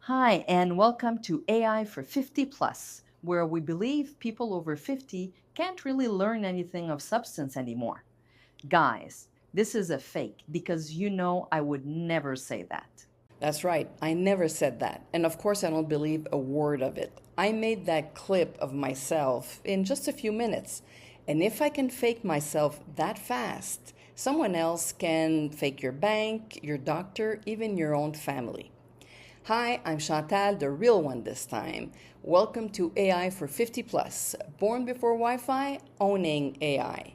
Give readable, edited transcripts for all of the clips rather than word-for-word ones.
Hi, and welcome to AI for 50 plus, where we believe people over 50 can't really learn anything of substance anymore. Guys, this is a fake because you know I would never say that. That's right. I never said that. And of course, I don't believe a word of it. I made that clip of myself in just a few minutes. And if I can fake myself that fast, someone else can fake your bank, your doctor, even your own family. Hi, I'm Chantal, the real one this time. Welcome to AI for 50 plus, born before Wi-Fi, owning AI.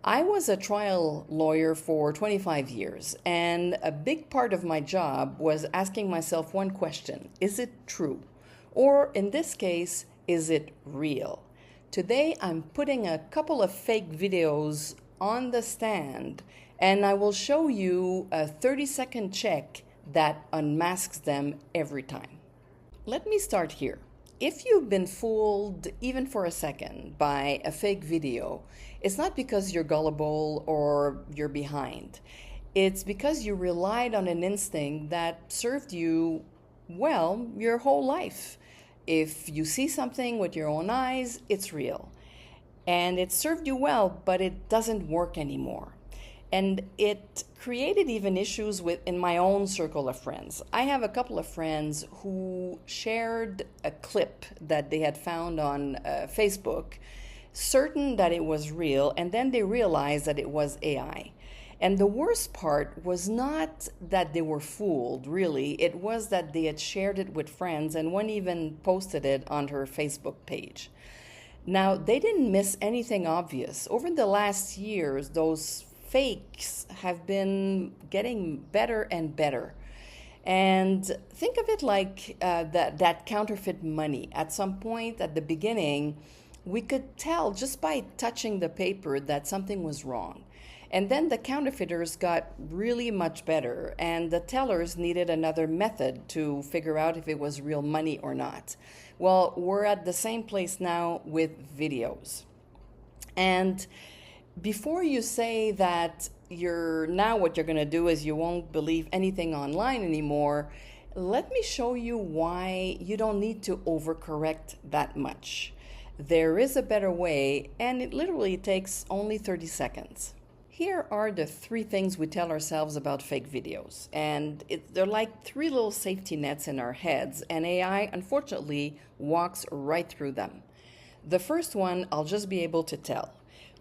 I was a trial lawyer for 25 years, and a big part of my job was asking myself one question: is it true? Or in this case, is it real? Today, I'm putting a couple of fake videos on the stand, and I will show you a 30-second check that unmasks them every time. Let me start here. If you've been fooled even for a second by a fake video, it's not because you're gullible or you're behind. It's because you relied on an instinct that served you well your whole life. If you see something with your own eyes, it's real. And it served you well, but it doesn't work anymore. And it created even issues in my own circle of friends. I have a couple of friends who shared a clip that they had found on Facebook, certain that it was real, and then they realized that it was AI. And the worst part was not that they were fooled, really. It was that they had shared it with friends, and one even posted it on her Facebook page. Now, they didn't miss anything obvious. Over the last years, those fakes have been getting better and better. And think of it like that counterfeit money. At some point at the beginning, we could tell just by touching the paper that something was wrong. And then the counterfeiters got really much better, and the tellers needed another method to figure out if it was real money or not. Well, we're at the same place now with videos. And before you say that what you're going to do is you won't believe anything online anymore, let me show you why you don't need to overcorrect that much. There is a better way, and it literally takes only 30 seconds. Here are the three things we tell ourselves about fake videos, and they're like three little safety nets in our heads, and AI unfortunately walks right through them. The first one, I'll just be able to tell.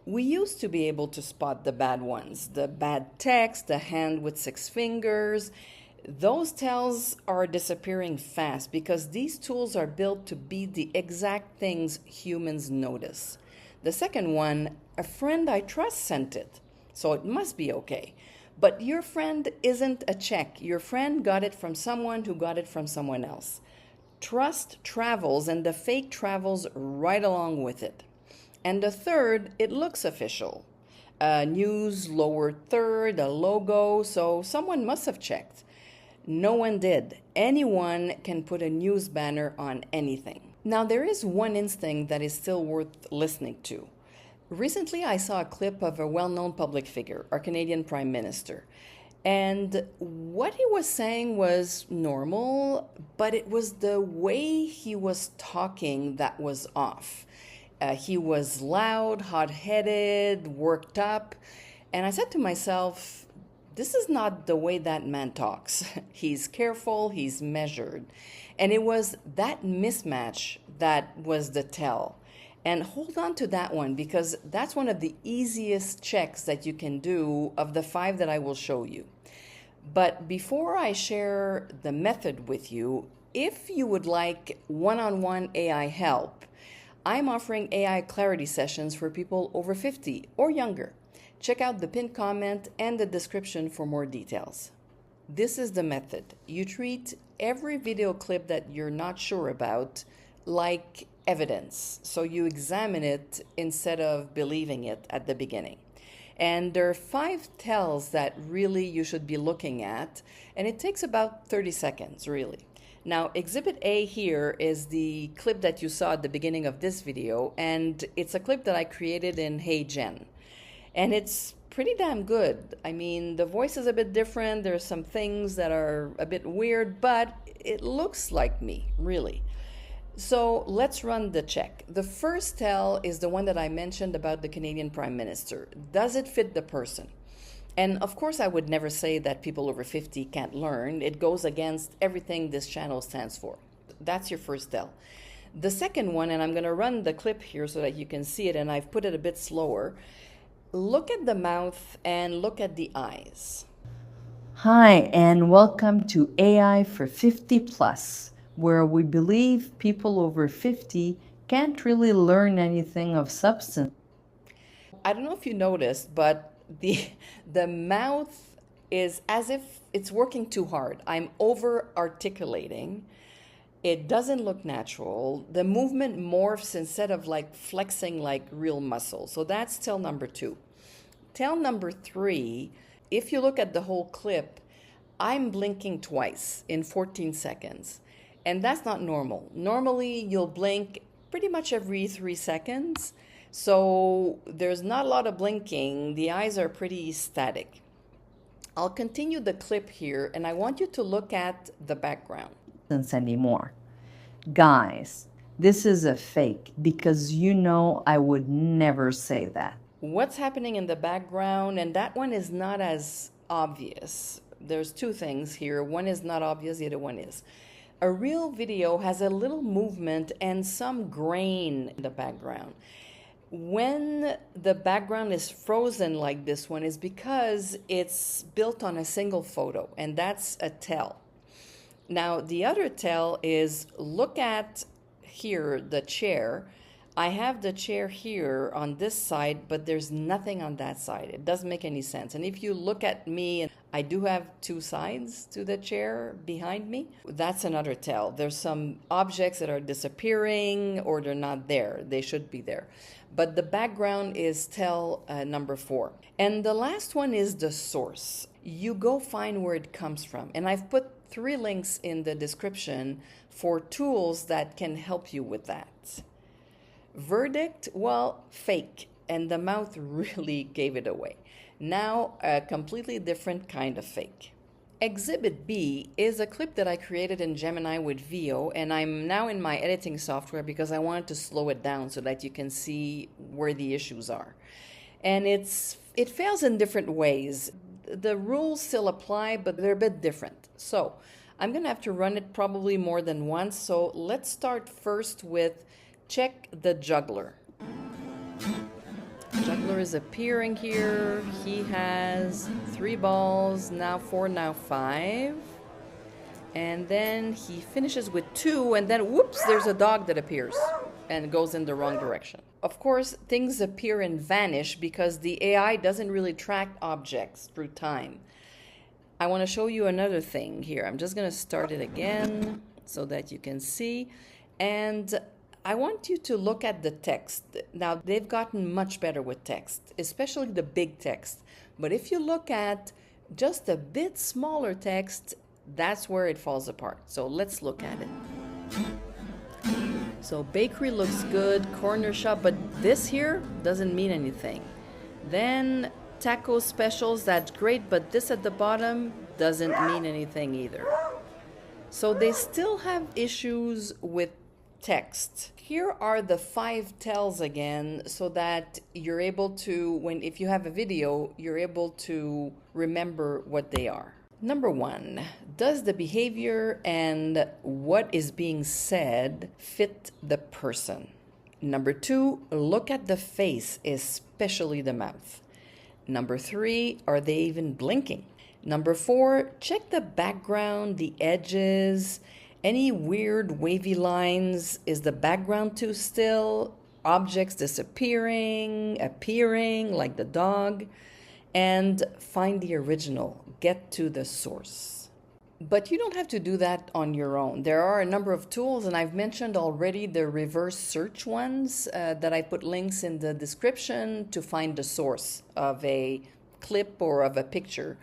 We used to be able to spot the bad ones, the bad text, the hand with six fingers. Those tells are disappearing fast because these tools are built to be the exact things humans notice. The second one, a friend I trust sent it, so it must be okay. But your friend isn't a check. Your friend got it from someone who got it from someone else. Trust travels, and the fake travels right along with it. And the third, it looks official. A news lower third, a logo, so someone must have checked. No one did. Anyone can put a news banner on anything. Now, there is one instinct that is still worth listening to. Recently, I saw a clip of a well-known public figure, our Canadian Prime Minister. And what he was saying was normal, but it was the way he was talking that was off. He was loud, hot-headed, worked up. And I said to myself, this is not the way that man talks. He's careful, he's measured. And it was that mismatch that was the tell. And hold on to that one because that's one of the easiest checks that you can do of the 5 that I will show you. But before I share the method with you, if you would like one-on-one AI help, I'm offering AI clarity sessions for people over 50 or younger. Check out the pinned comment and the description for more details. This is the method. You treat every video clip that you're not sure about like evidence. So you examine it instead of believing it at the beginning. And there are 5 tells that really you should be looking at, and it takes about 30 seconds, really. Now, Exhibit A here is the clip that you saw at the beginning of this video, and it's a clip that I created in HeyGen. And it's pretty damn good. I mean, the voice is a bit different. There's some things that are a bit weird, but it looks like me, really. So let's run the check. The first tell is the one that I mentioned about the Canadian Prime Minister. Does it fit the person? And of course, I would never say that people over 50 can't learn. It goes against everything this channel stands for. That's your first tell. The second one, and I'm going to run the clip here so that you can see it, and I've put it a bit slower. Look at the mouth and look at the eyes. Hi, and welcome to AI for 50 plus, where we believe people over 50 can't really learn anything of substance. I don't know if you noticed, but the mouth is as if it's working too hard. I'm over articulating. It doesn't look natural. The movement morphs instead of like flexing like real muscle. So that's tell number 2. Tell number 3, if you look at the whole clip, I'm blinking twice in 14 seconds. And that's not normal. Normally, you'll blink pretty much every 3 seconds. So there's not a lot of blinking. The eyes are pretty static. I'll continue the clip here, and I want you to look at the background. Anymore. Guys, this is a fake because you know I would never say that. What's happening in the background, and that one is not as obvious. There's 2 things here. One is not obvious, the other one is. A real video has a little movement and some grain in the background. When the background is frozen like this one is because it's built on a single photo, and that's a tell. Now, the other tell is look at here, the chair. I have the chair here on this side, but there's nothing on that side. It doesn't make any sense. And if you look at me, I do have 2 sides to the chair behind me. That's another tell. There's some objects that are disappearing or they're not there. They should be there. But the background is tell number 4. And the last one is the source. You go find where it comes from. And I've put 3 links in the description for tools that can help you with that. Verdict, well, fake, and the mouth really gave it away. Now, a completely different kind of fake. Exhibit B is a clip that I created in Gemini with VO, and I'm now in my editing software because I wanted to slow it down so that you can see where the issues are. And it fails in different ways. The rules still apply, but they're a bit different. So I'm going to have to run it probably more than once. So let's start first with check the juggler. Juggler is appearing here. He has 3 balls, now 4, now 5. And then he finishes with 2, and then whoops, there's a dog that appears and goes in the wrong direction. Of course, things appear and vanish because the AI doesn't really track objects through time. I want to show you another thing here. I'm just going to start it again so that you can see. And I want you to look at the text. Now, they've gotten much better with text, especially the big text. But if you look at just a bit smaller text, that's where it falls apart. So let's look at it. So bakery looks good, corner shop, but this here doesn't mean anything. Then taco specials, that's great, but this at the bottom doesn't mean anything either. So they still have issues with text. Here are the 5 tells again so that you're able to, if you have a video, you're able to remember what they are. Number 1, does the behavior and what is being said fit the person? Number 2, look at the face, especially the mouth. Number 3, are they even blinking? Number 4, check the background, the edges, any weird wavy lines. Is the background too still? Objects disappearing, appearing, like the dog. And find the original. Get to the source. But you don't have to do that on your own. There are a number of tools, and I've mentioned already the reverse search ones that I put links in the description to find the source of a clip or of a picture.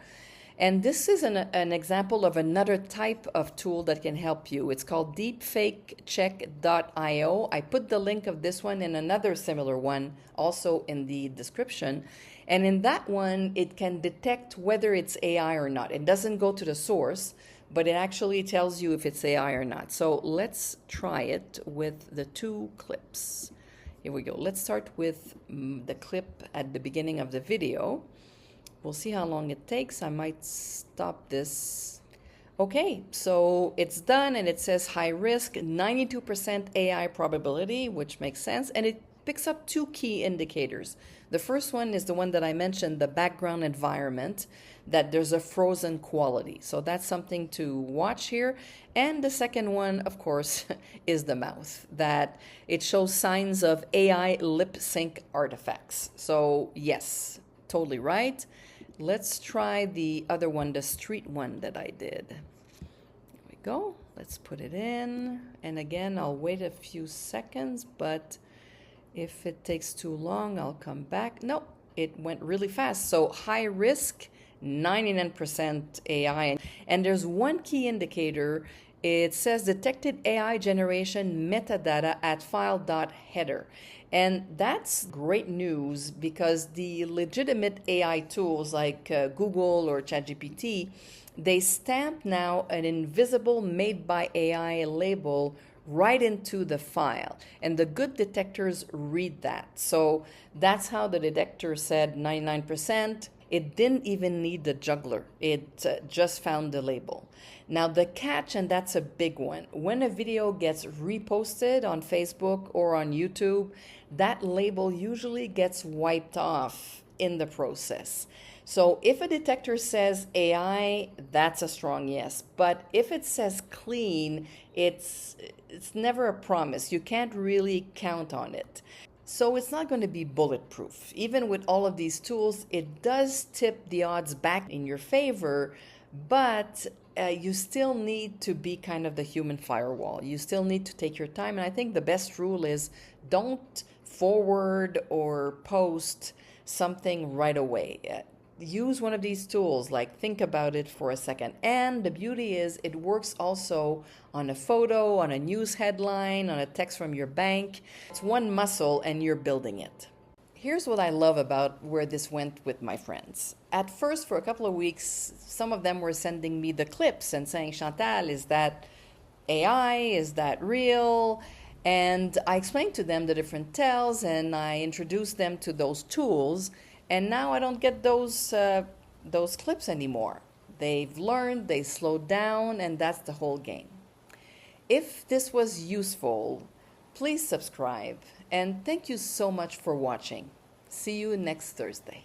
And this is an example of another type of tool that can help you. It's called deepfakecheck.io. I put the link of this one and another similar one also in the description. And in that one, it can detect whether it's AI or not. It doesn't go to the source, but it actually tells you if it's AI or not. So let's try it with the two clips. Here we go. Let's start with the clip at the beginning of the video. We'll see how long it takes. I might stop this. Okay, so it's done and it says high risk, 92% AI probability, which makes sense. And it picks up two key indicators. The first one is the one that I mentioned, the background environment, that there's a frozen quality. So that's something to watch here. And the second one, of course, is the mouth, that it shows signs of AI lip sync artifacts. So yes, totally right. Let's try the other one, the street one that I did. There we go. Let's put it in. And again, I'll wait a few seconds, but if it takes too long, I'll come back. No, it went really fast. So high risk, 99% AI. And there's one key indicator. It says detected AI generation metadata at file.header. And that's great news because the legitimate AI tools like Google or ChatGPT, they stamp now an invisible made by AI label right into the file. And the good detectors read that. So that's how the detector said 99%. It didn't even need the juggler. It just found the label. Now the catch, and that's a big one, when a video gets reposted on Facebook or on YouTube, that label usually gets wiped off in the process. So if a detector says AI, that's a strong yes. But if it says clean, it's never a promise. You can't really count on it. So it's not going to be bulletproof. Even with all of these tools, it does tip the odds back in your favor, but you still need to be kind of the human firewall. You still need to take your time. And I think the best rule is don't forward or post something right away. Use one of these tools, like think about it for a second. And the beauty is it works also on a photo, on a news headline, on a text from your bank. It's one muscle and you're building it. Here's what I love about where this went with my friends. At first, for a couple of weeks, some of them were sending me the clips and saying, Chantal, is that AI? Is that real? And I explained to them the different tells and I introduced them to those tools. And now I don't get those clips anymore. They've learned, they slowed down, and that's the whole game. If this was useful, please subscribe. And thank you so much for watching. See you next Thursday.